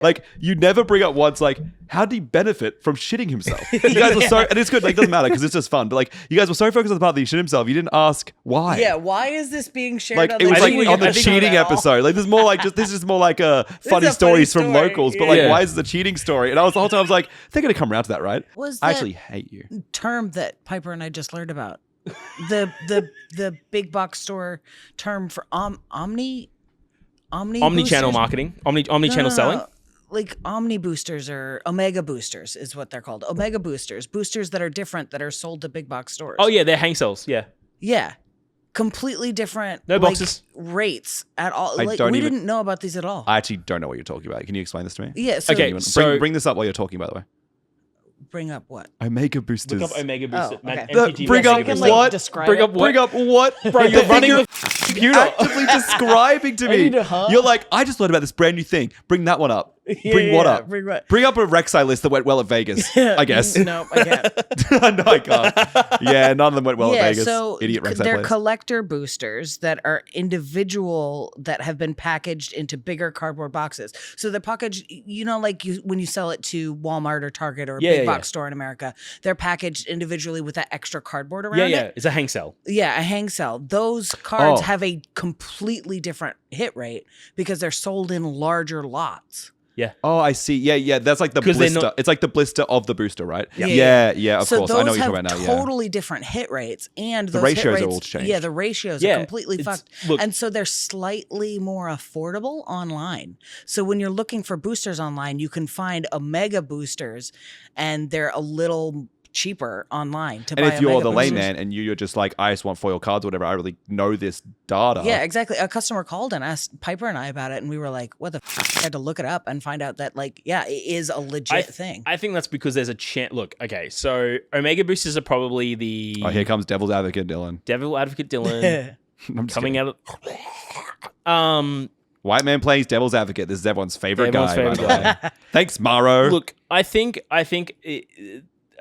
Like, you never bring up once, like, how did he benefit from shitting himself? You guys were so, and it's good, like, it doesn't matter because it's just fun, but like, you guys were so focused on the part that he shit himself, you didn't ask why. Yeah, why is this being shared? Like, on it was the like cheating on the episode cheating at all? episode. Like, this is more like funny a stories funny from story, locals, but yeah. like, why is it a cheating story? And I was the whole time, I was like, they're going to come around to that, right? Was I that actually hate you. term that Piper and I just learned about? The big box store term for omni Omni-channel boosters? marketing, omni-channel selling. Like omni boosters or omega boosters is what they're called. Omega boosters that are different that are sold to big box stores. Oh yeah, they're hang cells. Yeah. Yeah. Completely different No boxes. rates at all. I Like don't we even- didn't know about these at all. I actually don't know what you're talking about. Can you explain this to me? Yeah, so Okay, so Bring this up while you're talking, by the way. bring up what? Omega boosters. look up Omega Booster. Oh, okay. MTG Bring Omega up I can, Booster. what? describe Bring it. up what? Bring up what? Bro, you're running the computer. Actively describing to me. need a huh? You're like, I just learned about this brand new thing. Bring that one up. Bring Yeah, what yeah, up? bring what? Bring up a Rek'Sai list that went well at Vegas, I guess. No, I can't. No, I can't. Yeah, none of them went well at Vegas. So Idiot Rek'Sai they're players. collector boosters that are individual that have been packaged into bigger cardboard boxes. So they're packaged, like when you sell it to Walmart or Target or a big box store in America, they're packaged individually with that extra cardboard around Yeah. it. It's a hang cell. Yeah, a hang cell. Those cards Oh. have a completely different hit rate because they're sold in larger lots. Yeah. Oh, I see. Yeah. That's like the 'Cause they're blister. not- it's like the blister of the booster, right? Yeah. Yeah, of So course. those I know what you're have talking about now. totally different hit rates, and The those hit ratios are rates, all changed. Yeah, the ratios Yeah, are completely it's- fucked, look- and so they're slightly more affordable online. So when you're looking for boosters online, you can find Omega boosters, and they're a little cheaper online to buy. And if you're Omega the boosters. layman and you're just like, I just want foil cards or whatever, I really know this data. Yeah, exactly. A customer called and asked Piper and I about it, and we were like, "What the?" I had to look it up and find out that, it is a legit thing. I think that's because there's a chance. Look, okay, so Omega boosters are probably the Oh, here comes Devil's Advocate, Dylan. devil advocate Dylan I'm just coming kidding. out of. White man plays Devil's Advocate. This is everyone's favorite Everyone's guy. favorite by the way. Thanks, Maro. Look, I think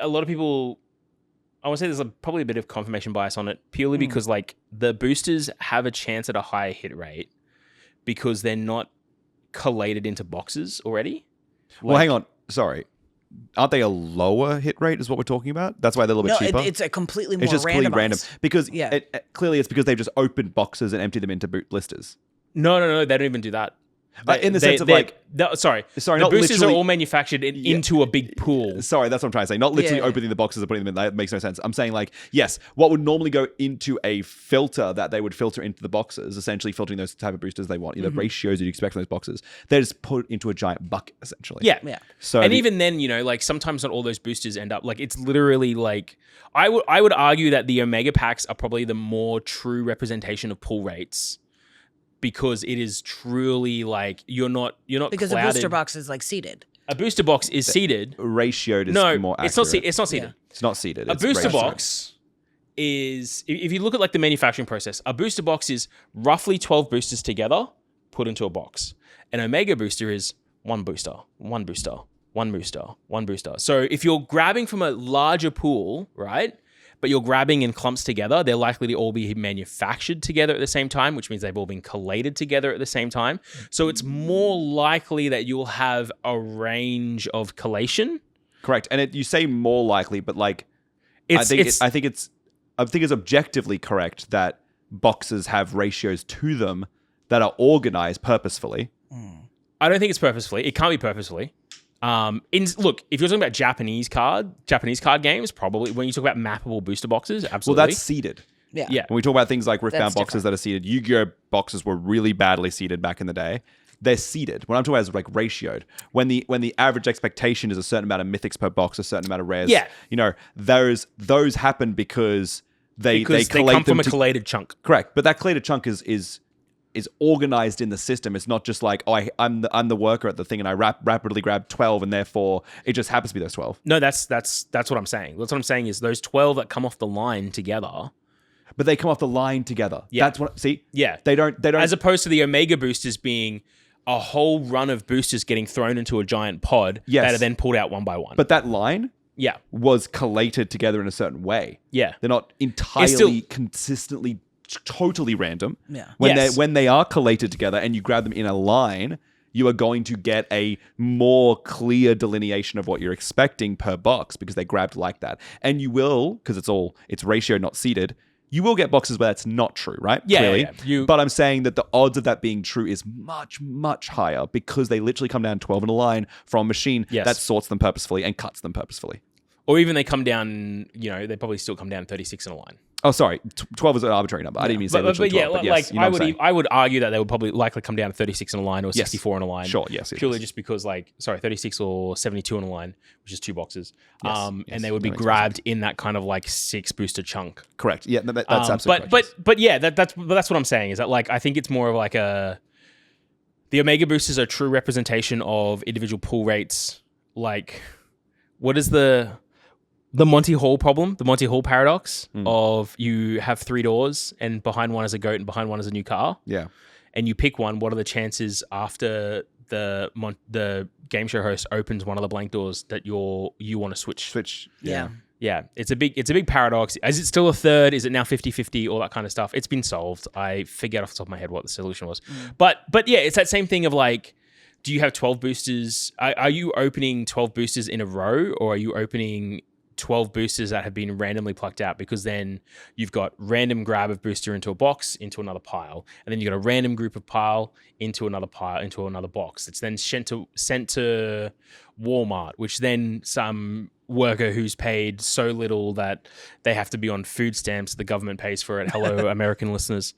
a lot of people. I want to say there's probably a bit of confirmation bias on it, purely because the boosters have a chance at a higher hit rate because they're not collated into boxes already. Well, hang on. Sorry. Aren't they a lower hit rate is what we're talking about? That's why they're a little bit cheaper? it's a completely more It's just clearly random. randomized. Because Yeah. clearly it's because they've just opened boxes and emptied them into blisters. No, they don't even do that. In the sense of sorry, Sorry, the not boosters are literally- all manufactured into a big pool. Sorry, that's what I'm trying to say. Not literally Yeah. opening the boxes and putting them in. That makes no sense. I'm saying yes, what would normally go into a filter that they would filter into the boxes, essentially filtering those type of boosters they want, the ratios you'd expect from those boxes, they're just put into a giant bucket, essentially. Yeah. So And even then, sometimes not all those boosters end up it's literally I would argue that the Omega packs are probably the more true representation of pull rates. Because it is truly you're not Because clouded. a booster box is seated. A booster box is seated. ratioed is No, more accurate. it's not seated. It's not seated. It's not seated. A It's booster ratioed. box is if you look at the manufacturing process, a booster box is roughly 12 boosters together put into a box. An Omega booster is one booster, one booster, one booster, one booster. So if you're grabbing from a larger pool, right? But you're grabbing in clumps together, they're likely to all be manufactured together at the same time, which means they've all been collated together at the same time. So it's more likely that you'll have a range of collation. Correct. And you say more likely, but I It's think it's objectively correct that boxes have ratios to them that are organized purposefully. I don't think it's purposefully. It can't be purposefully. Look, if you're talking about Japanese card games, probably when you talk about mappable booster boxes, absolutely. Well, that's seeded. Yeah. When we talk about things like Riftbound That's boxes different. that are seeded, Yu-Gi-Oh boxes were really badly seeded back in the day. They're seeded. What I'm talking about is ratioed. When the average expectation is a certain amount of mythics per box, a certain amount of rares. Yeah. Those happen because they they collate come from them a collated chunk. Correct, but that collated chunk is organized in the system. It's not just I'm the worker at the thing and I rapidly grab 12 and therefore it just happens to be those 12. No, that's what I'm saying. That's what I'm saying is those 12 that come off the line together. But they come off the line together. Yeah. That's what. See. Yeah. They don't. As opposed to the Omega boosters being a whole run of boosters getting thrown into a giant pod Yes. that are then pulled out one by one. But that line yeah. was collated together in a certain way. Yeah. They're not entirely still- consistently totally random. Yeah. When Yes. they are collated together and you grab them in a line, you are going to get a more clear delineation of what you're expecting per box because they grabbed like that. And you will, because it's ratio, not seeded, you will get boxes where that's not true, right? Yeah, Clearly. yeah. But I'm saying that the odds of that being true is much, much higher because they literally come down 12 in a line from a machine that sorts them purposefully and cuts them purposefully. Or even they come down, they probably still come down 36 in a line. Oh, sorry. 12 is an arbitrary number. I didn't even say literally 12. But yes, I would argue that they would probably likely come down to 36 in a line or 64 in a line. Sure, yes. Purely just because 36 or 72 in a line, which is 2 boxes. And they would be makes grabbed in that kind of 6 booster chunk. Correct. Yeah, that's absolutely correct. But yeah, that's what I'm saying is that I think it's more of the Omega boosters are a true representation of individual pull rates. What is the Monty Hall problem, the Monty Hall paradox of you have 3 doors and behind one is a goat and behind one is a new car. Yeah. And you pick one. What are the chances after the game show host opens one of the blank doors that you want to switch? Yeah. Yeah. It's a big paradox. Is it still a third? Is it now 50-50? All that kind of stuff. It's been solved. I forget off the top of my head what the solution was. But yeah, it's that same thing of do you have 12 boosters? Are you opening 12 boosters in a row or are you opening 12 boosters that have been randomly plucked out? Because then you've got random grab of booster into a box, into another pile. And then you've got a random group of pile, into another box. It's then sent to Walmart, which then some worker who's paid so little that they have to be on food stamps, the government pays for it. Hello, American listeners.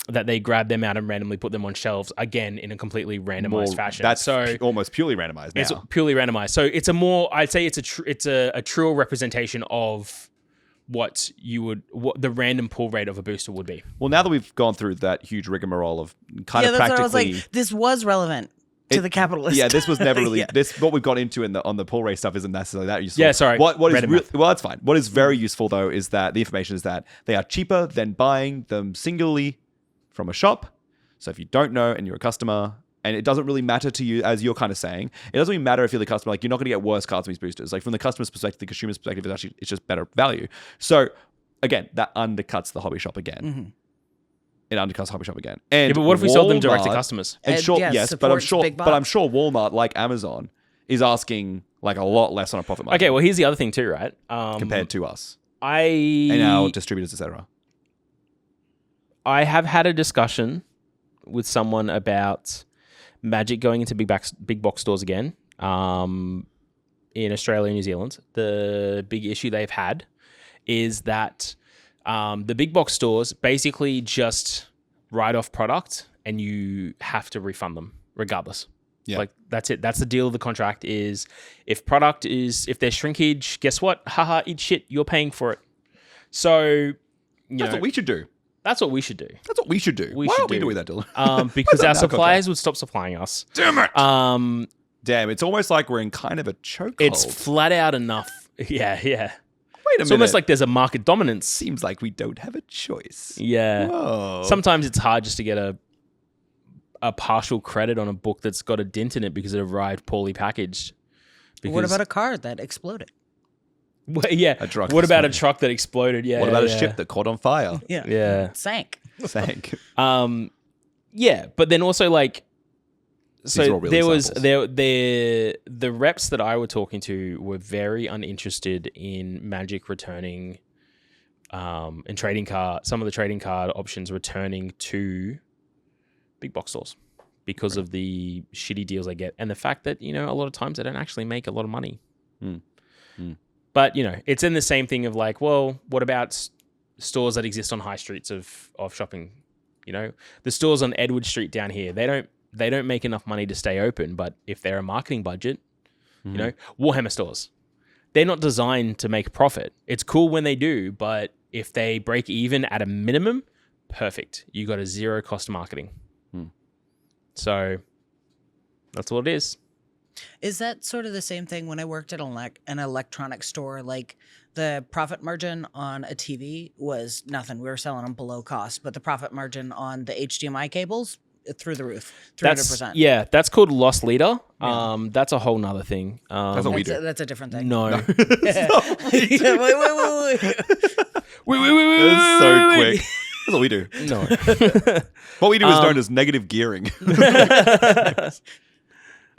That they grab them out and randomly put them on shelves, again, in a completely randomized fashion. That's almost purely randomized now. It's purely randomized. So it's I'd say it's a truer representation of what the random pull rate of a booster would be. Well, now that we've gone through that huge rigmarole of kind of that's practically... what I was this was relevant to the capitalist. Yeah, this was never really... What we've got into on the pull rate stuff isn't necessarily that useful. Yeah, sorry. Well, that's fine. What is very useful, though, is that the information is that they are cheaper than buying them singularly from a shop. So if you don't know and you're a customer, and it doesn't really matter to you, as you're kind of saying, it doesn't really matter if you're the customer. You're not going to get worse cards from these boosters. From the customer's perspective, the consumer's perspective, it's just better value. So again, that undercuts the hobby shop again. Mm-hmm. It undercuts the hobby shop again. And but what if we sold them direct to customers? And sure, yes, but I'm sure Walmart, like Amazon, is asking a lot less on a profit margin. Okay, well, here's the other thing too, right? Compared to us. And our distributors, etc. I have had a discussion with someone about Magic going into big box stores again in Australia and New Zealand. The big issue they've had is that the big box stores basically just write off product and you have to refund them regardless. Yeah. That's it. That's the deal of the contract is if there's shrinkage, guess what? Haha, eat shit. You're paying for it. So, that's what we should do. That's what we should do. That's what we should do. Why aren't we doing that, Dylan? Because our suppliers would stop supplying us. Damn it! Damn, it's almost like we're in kind of a chokehold. It's flat out enough. Yeah. Wait a minute. It's almost like there's a market dominance. Seems like we don't have a choice. Yeah. Whoa. Sometimes it's hard just to get a partial credit on a book that's got a dent in it because it arrived poorly packaged. What about a car that exploded? Well, yeah. What about a truck that exploded? Yeah. What about a ship that caught on fire? Yeah. Sank. Yeah, but then also so there was examples. the reps that I were talking to were very uninterested in Magic returning and some of the trading card options returning to big box stores because of the shitty deals they get and the fact that a lot of times they don't actually make a lot of money. But, it's in the same thing of well, what about stores that exist on high streets of shopping? The stores on Edward Street down here, they don't make enough money to stay open. But if they're a marketing budget, Warhammer stores, they're not designed to make profit. It's cool when they do, but if they break even at a minimum, perfect. You got a zero cost marketing. So that's what it is. Is that sort of the same thing when I worked at an electronics store? The profit margin on a TV was nothing. We were selling them below cost, but the profit margin on the HDMI cables through the roof, 300%. Yeah, that's called loss leader. That's a whole nother thing. That's what we do. That's a different thing. No. Wait. Wait. That's so quick. That's what we do. No. What we do is known as negative gearing.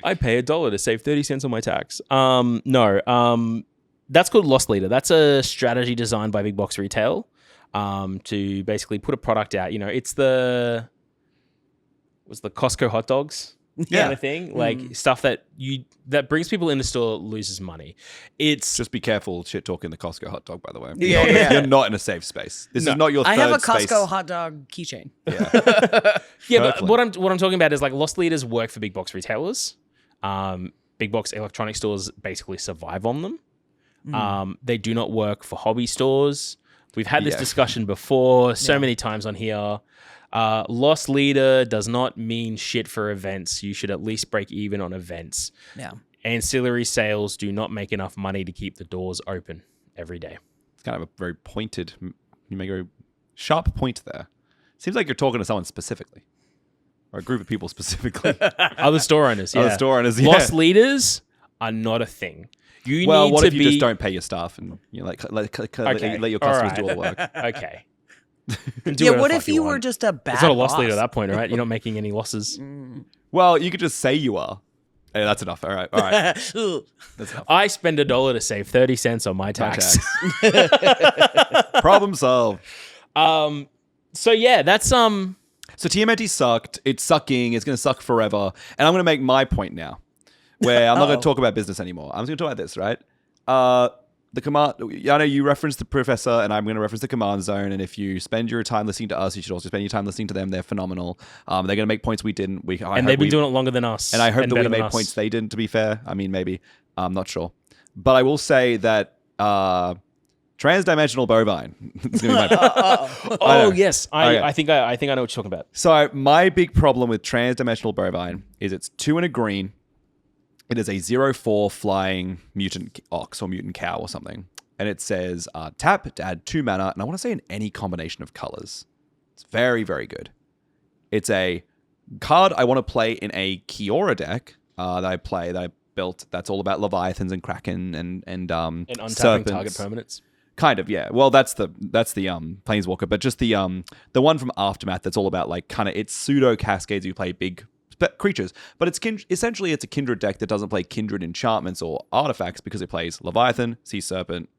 I pay $1 to save 30 cents on my tax. No. That's called Loss Leader. That's a strategy designed by big box retail to basically put a product out. You know, it's the Costco hot dogs kind of thing. Like stuff that brings people in the store loses money. It's just be careful shit talking the Costco hot dog, by the way. Yeah. You're not in a safe space. This is not your third I have a space. Costco hot dog keychain. Yeah, but what I'm talking about is like loss leaders work for big box retailers. Big box electronic stores basically survive on them. They do not work for hobby stores. We've had this discussion before so many times on here. Loss leader does not mean shit for events. You should at least break even on events. Yeah. Ancillary sales do not make enough money to keep the doors open every day. It's kind of a very pointed, you make a very sharp point there. Seems like you're talking to someone specifically. Or a group of people specifically. Other store owners, yeah. Other store owners, yeah. Loss leaders are not a thing. You well, need what to if you be... just don't pay your staff and you let your customers do all the work? Okay. What if you were just a bad It's not a loss boss? leader at that point, right? You're not making any losses. Well, you could just say you are. Hey, that's enough. All right. That's enough. I spend $1 to save 30 cents on my tax. Problem solved. So yeah, that's So TMNT sucked. It's sucking. It's going to suck forever. And I'm going to make my point now, where I'm not going to talk about business anymore. I'm just going to talk about this, right? The command. I know you referenced the professor, and I'm going to reference the command zone. And if you spend your time listening to us, you should also spend your time listening to them. They're phenomenal. They're going to make points we didn't. And they've been doing it longer than us. And I hope that we made points they didn't. To be fair, I mean maybe. I'm not sure, but I will say that transdimensional bovine. It's going to be my. Oh yes, Okay. I think I know what you're talking about. So my big problem with transdimensional bovine is it's 2 and a green. It is a 0/4 flying mutant ox or mutant cow or something. And it says tap to add 2 mana. And I want to say in any combination of colors. It's very, very good. It's a card I want to play in a Kiora deck that I built. That's all about Leviathans and Kraken and untapping serpents. target permanents. Kind of, yeah. Well, that's the Planeswalker, but just the one from Aftermath that's all about like kind of it's pseudo cascades. You play big creatures, but it's essentially it's a Kindred deck that doesn't play Kindred enchantments or artifacts because it plays Leviathan, Sea Serpent,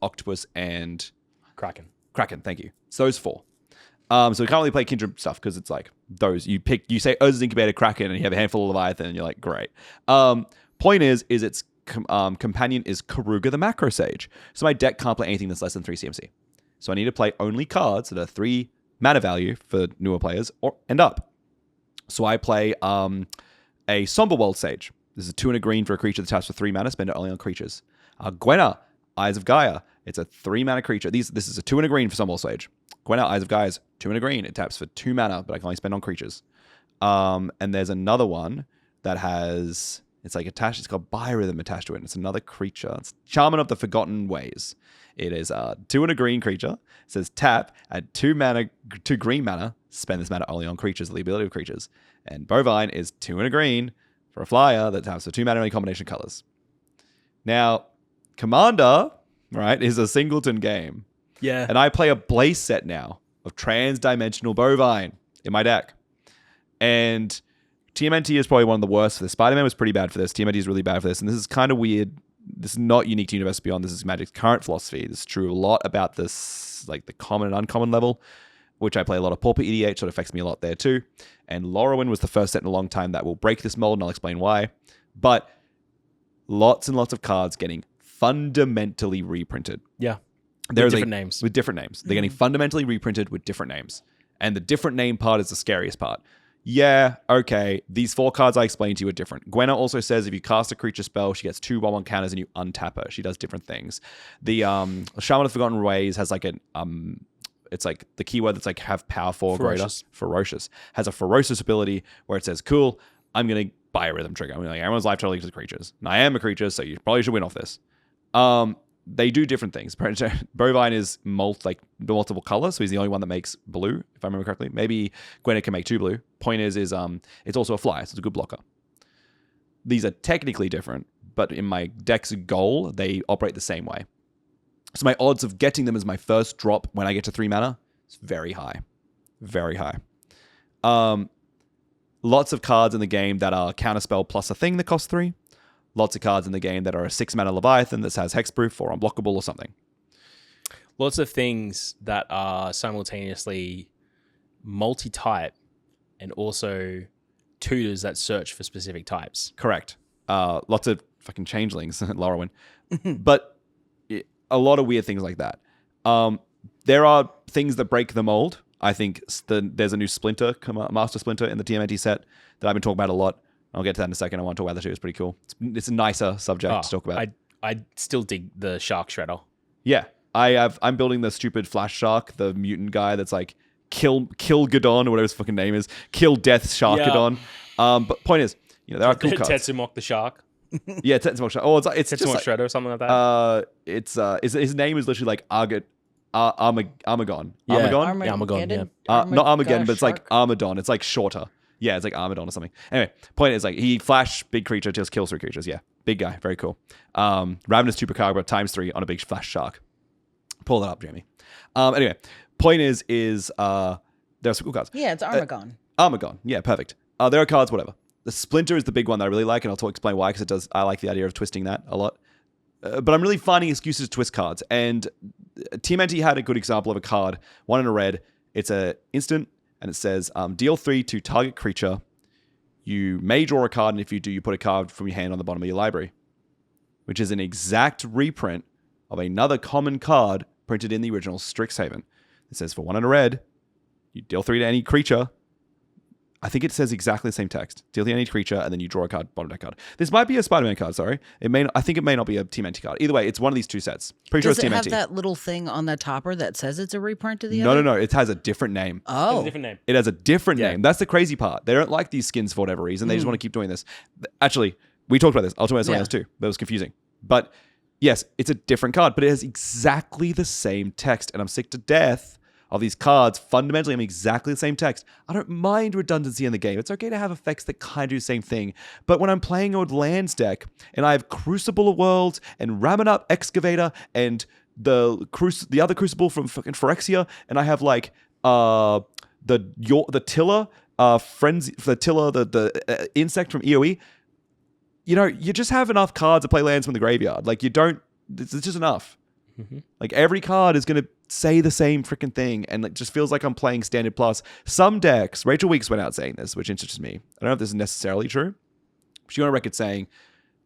Octopus, and Kraken. Thank you. So those 4. So we can't really play Kindred stuff because it's like those you say Urza's Incubator, Kraken, and you have a handful of Leviathan, and you're like great. Point is its companion is Karuga the Macro Sage. So my deck can't play anything that's less than 3 CMC. So I need to play only cards that are 3 mana value for newer players and up. So I play a Somber World Sage. This is a 2 and a green for a creature that taps for 3 mana. Spend it only on creatures. Gwenna, Eyes of Gaia. It's a 3 mana creature. This is a 2 and a green for Somber World Sage. Gwenna, Eyes of Gaia is 2 and a green. It taps for 2 mana, but I can only spend on creatures. And there's another one that has... It's like attached. It's got Biorhythm attached to it. It's another creature. It's Shaman of the Forgotten Ways. It is a 2 and a green creature. It says tap, add 2 green mana. Spend this mana only on creatures, the ability of creatures. And Bovine is 2 and a green for a flyer that taps for 2 mana in a combination of colors. Now, Commander, right, is a singleton game. Yeah. And I play a Blaze set now of transdimensional Bovine in my deck. And TMNT is probably one of the worst for this. Spider-Man was pretty bad for this. TMNT is really bad for this. And this is kind of weird. This is not unique to Universe Beyond. This is Magic's current philosophy. This is true a lot about this, like the common and uncommon level, which I play a lot of Pauper EDH, so it affects me a lot there too. And Lorwyn was the first set in a long time that will break this mold, and I'll explain why. But lots and lots of cards getting fundamentally reprinted. Yeah. With different names. With different names. They're getting fundamentally reprinted with different names. And the different name part is the scariest part. Yeah, okay, these 4 cards I explained to you are different. Gwenna also says if you cast a creature spell, she gets 2 1/1 counters and you untap her. She does different things. The Shaman of the Forgotten Ways has like it's like the keyword that's like have power 4 or greater. Ferocious. Has a ferocious ability where it says, cool, I'm going to buy a rhythm trigger. I mean, like, everyone's life totally to creatures. And I am a creature, so you probably should win off this. They do different things. Bovine is multiple colors, so he's the only one that makes blue, if I remember correctly. Maybe Gwenna can make 2 blue. Point is it's also a flyer, so it's a good blocker. These are technically different, but in my deck's goal, they operate the same way. So my odds of getting them as my first drop when I get to 3 mana It's very high. Very high. Lots of cards in the game that are counterspell plus a thing that costs 3. Lots of cards in the game that are a 6-mana Leviathan that has hexproof or unblockable or something. Lots of things that are simultaneously multi-type and also tutors that search for specific types. Correct. Lots of fucking changelings, Lorwyn. But a lot of weird things like that. There are things that break the mold. I think there's a new Splinter, Master Splinter in the TMNT set that I've been talking about a lot. I'll get to that in a second. I want to talk about that too. It's pretty cool. It's a nicer subject to talk about. I still dig the Shark Shredder. Yeah. I'm building the stupid Flash Shark, the mutant guy that's like Kill Gadon or whatever his fucking name is. Kill Death Sharkadon. But point is, there are cool cards. Tetsumok the Shark. Yeah, Tetsumok Shark. Oh, it's Tetsumok Shredder or something like that. His name is literally like Armagon. Yeah. Armageddon? Not Armageddon, but it's like Armadon. It's like shorter. Yeah, it's like Armadon or something. Anyway, point is like he flash big creature, just kills 3 creatures. Yeah, big guy, very cool. Ravenous Chupacabra ×3 on a big flash shark. Pull that up, Jamie. Anyway, point is there are some cool cards. Yeah, it's Armagon. Armagon, yeah, perfect. There are cards, whatever. The Splinter is the big one that I really like, and I'll explain why, because I like the idea of twisting that a lot. But I'm really finding excuses to twist cards, and TMNT had a good example of a card, 1 in a red. It's a instant, and it says, deal 3 to target creature. You may draw a card, and if you do, you put a card from your hand on the bottom of your library, which is an exact reprint of another common card printed in the original Strixhaven. It says, for 1 in a red, you deal 3 to any creature. I think it says exactly the same text. Deal to any creature, and then you draw a card, bottom deck card. This might be a Spider-Man card, sorry. I think it may not be a TMNT card. Either way, it's one of these 2 sets. Pretty sure it's TMNT. Does it have that little thing on the topper that says it's a reprint of the other? No. It has a different name. Oh. It's a different name. It has a different name. That's the crazy part. They don't like these skins for whatever reason. They just want to keep doing this. Actually, we talked about this. I'll talk about something else too. That was confusing. But yes, it's a different card, but it has exactly the same text, and I'm sick to death of these cards fundamentally having exactly the same text. I don't mind redundancy in the game. It's okay to have effects that kind of do the same thing. But when I'm playing a lands deck and I have Crucible of Worlds and Ramunap Excavator and the other Crucible from fucking Phyrexia, and I have like the Tiller, Frenzy, the Tiller, the insect from EOE, you just have enough cards to play lands from the graveyard. Like it's just enough. Mm-hmm. Like every card is going to say the same freaking thing, and it just feels like I'm playing Standard Plus. Some decks, Rachel Weeks went out saying this, which interests me. I don't know if this is necessarily true. She went on record saying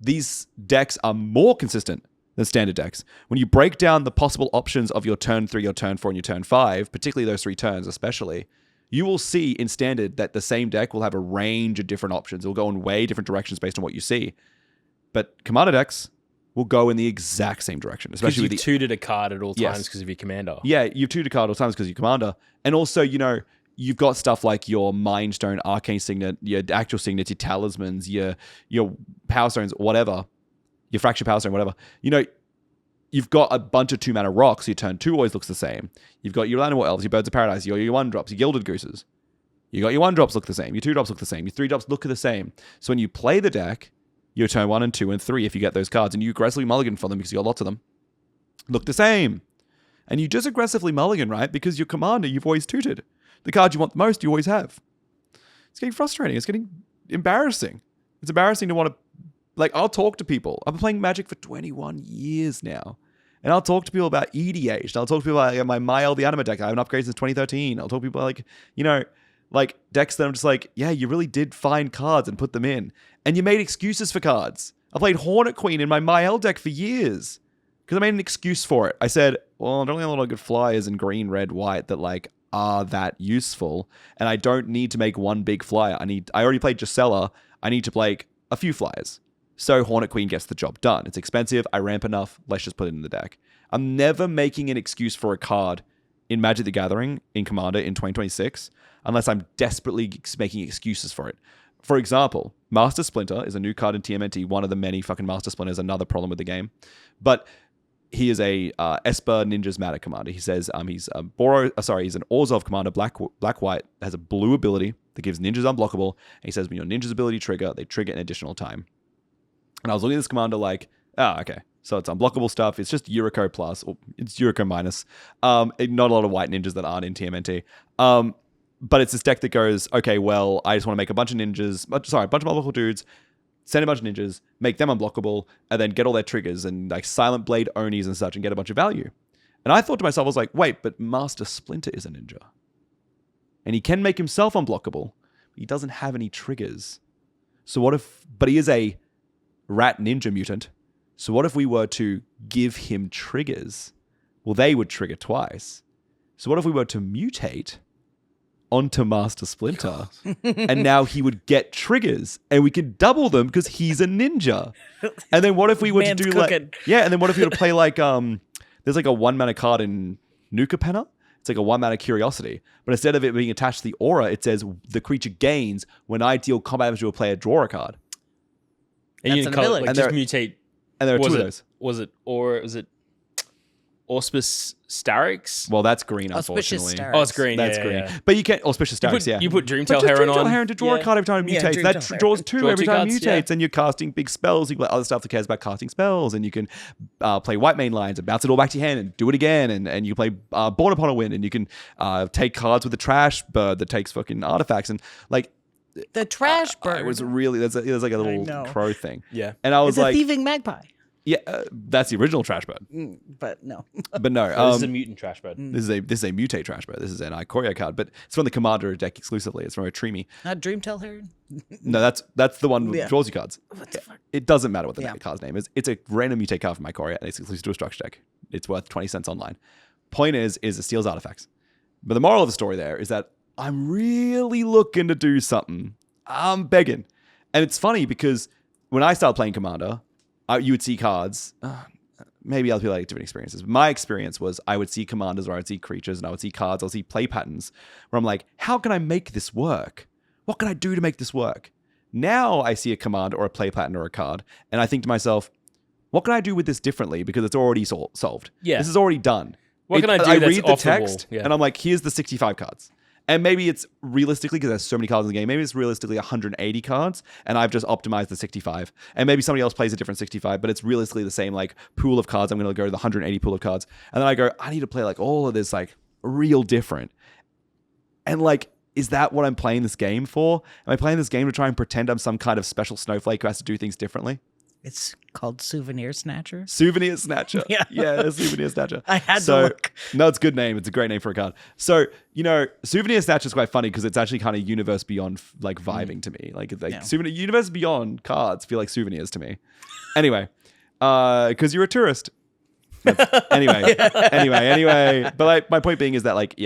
these decks are more consistent than Standard decks. When you break down the possible options of your turn 3, your turn 4, and your turn 5, particularly those 3 turns especially, you will see in Standard that the same deck will have a range of different options. It will go in way different directions based on what you see. But Commander decks will go in the exact same direction, especially with you've tutored a card at all times because of your commander. Yeah, you've tutored a card at all times because of your commander. And also, you've got stuff like your Mind Stone, Arcane Signet, your actual signets, your talismans, your Power Stones, whatever, your Fractured Power Stone, whatever. You've got a bunch of 2-mana rocks. Your turn 2 always looks the same. You've got your Llanowar Elves, your Birds of Paradise, your 1-drops, your Gilded Gooses. You got your 1-drops look the same. Your 2-drops look the same. Your 3-drops look the same. So when you play the deck, your turn 1 and 2 and 3, if you get those cards, and you aggressively mulligan for them because you got lots of them, look the same. And you just aggressively mulligan, right? Because your commander, you've always tutored. The card you want the most, you always have. It's getting frustrating. It's getting embarrassing. It's embarrassing to want to... I'll talk to people. I've been playing Magic for 21 years now. And I'll talk to people about EDH. And I'll talk to people about my Mael the Anima deck. I haven't upgraded since 2013. I'll talk to people decks that I'm just like, yeah, you really did find cards and put them in. And you made excuses for cards. I played Hornet Queen in my Mael deck for years because I made an excuse for it. I said, well, I don't have a lot of good flyers in green, red, white that are that useful. And I don't need to make one big flyer. I already played Gisela. I need to play a few flyers. So Hornet Queen gets the job done. It's expensive. I ramp enough. Let's just put it in the deck. I'm never making an excuse for a card in Magic the Gathering in Commander in 2026 unless I'm desperately making excuses for it. For example, Master Splinter is a new card in TMNT, one of the many fucking Master Splinters, another problem with the game. But he is a Esper Ninja's Matter commander. He says he's an Orzhov commander, black-white, has a blue ability that gives ninjas unblockable. And he says when your ninja's ability trigger, they trigger an additional time. And I was looking at this commander like, okay, So it's unblockable stuff. It's just Yuriko plus, or it's Yuriko minus. Not a lot of white ninjas that aren't in TMNT. But it's this deck that goes, okay, well, I just want to make a bunch of unblockable dudes, send a bunch of ninjas, make them unblockable, and then get all their triggers and like Silent Blade Onis and such and get a bunch of value. And I thought to myself, I was like, wait, but Master Splinter is a ninja. And he can make himself unblockable. But he doesn't have any triggers. So what if, but he is a rat ninja mutant. So what if we were to give him triggers? Well, they would trigger twice. So what if we were to mutate onto Master Splinter? And now he would get triggers and we could double them because he's a ninja. And then what if we were to do cooking. and then what if we were to play like, there's like a 1-mana card in Nuka Penna. It's like a 1-mana Curiosity. But instead of it being attached to the aura, it says the creature gains when I deal combat damage to a player, draw a card. And That's you an can ability. like, just mutate. And there are two of those. Was it Auspicious Starix? Well, that's green, Auspicious unfortunately. Starix. Oh, it's green. That's yeah, green. yeah. But you can't, Auspicious Starix, yeah. You put But Dreamtail just Heron Dreamtail on. Heron to draw a card every time it Yeah, mutates. That Dreamtail draws 2 Draw every 2 time it cards, mutates. yeah. And you're casting big spells. You've got other stuff that cares about casting spells. And you can play white main lines and bounce it all back to your hand and do it again. And you play Born Upon a Wind. And you can take cards with the trash bird that takes fucking artifacts. And like, The trash bird. it was really, there's like a know. little crow thing. Yeah. And I was It's like, a thieving magpie. yeah, that's the original trash bird. But no. But no, This is a mutant trash bird. this is a mutate trash bird. This is an Ikoria card, but it's from the Commander deck exclusively. It's from a Trimi. Not Dreamtail Heron? No, that's the one that Yeah. draws you cards. What the fuck? It doesn't matter what the Yeah. card's name is. It's a random mutate card from Ikoria, and it's exclusive to a structure deck. It's worth 20 cents online. Point is it steals artifacts. But the moral of the story there is that I'm really looking to do something. I'm begging. And it's funny because when I started playing Commander, you would see cards. Maybe other people had different experiences. My experience was I would see commanders or I would see creatures and I would see cards, I would see play patterns where I'm like, how can I make this work? What can I do to make this work? Now I see a command or a play pattern or a card and I think to myself, what can I do with this differently? Because it's already solved. Yeah. This is already done. What can I do I that's read the off the wall? text Yeah. and I'm like, here's the 65 cards. And maybe it's realistically, because there's so many cards in the game, maybe it's realistically 180 cards, and I've just optimized the 65. And maybe somebody else plays a different 65, but it's realistically the same like pool of cards. I'm going to go to the 180 pool of cards. And then I go, I need to play like all of this like real different. And like, is that what I'm playing this game for? Am I playing this game to try and pretend I'm some kind of special snowflake who has to do things differently? It's called Souvenir Snatcher. Souvenir Snatcher. Yeah. Souvenir Snatcher. I had to look. No, it's a good name. It's a great name for a card. So, Souvenir Snatcher is quite funny because it's actually kind of universe beyond like vibing to me. Like Yeah. universe beyond cards feel like souvenirs to me. Anyway, because you're a tourist. Anyway. But like, my point being is that like,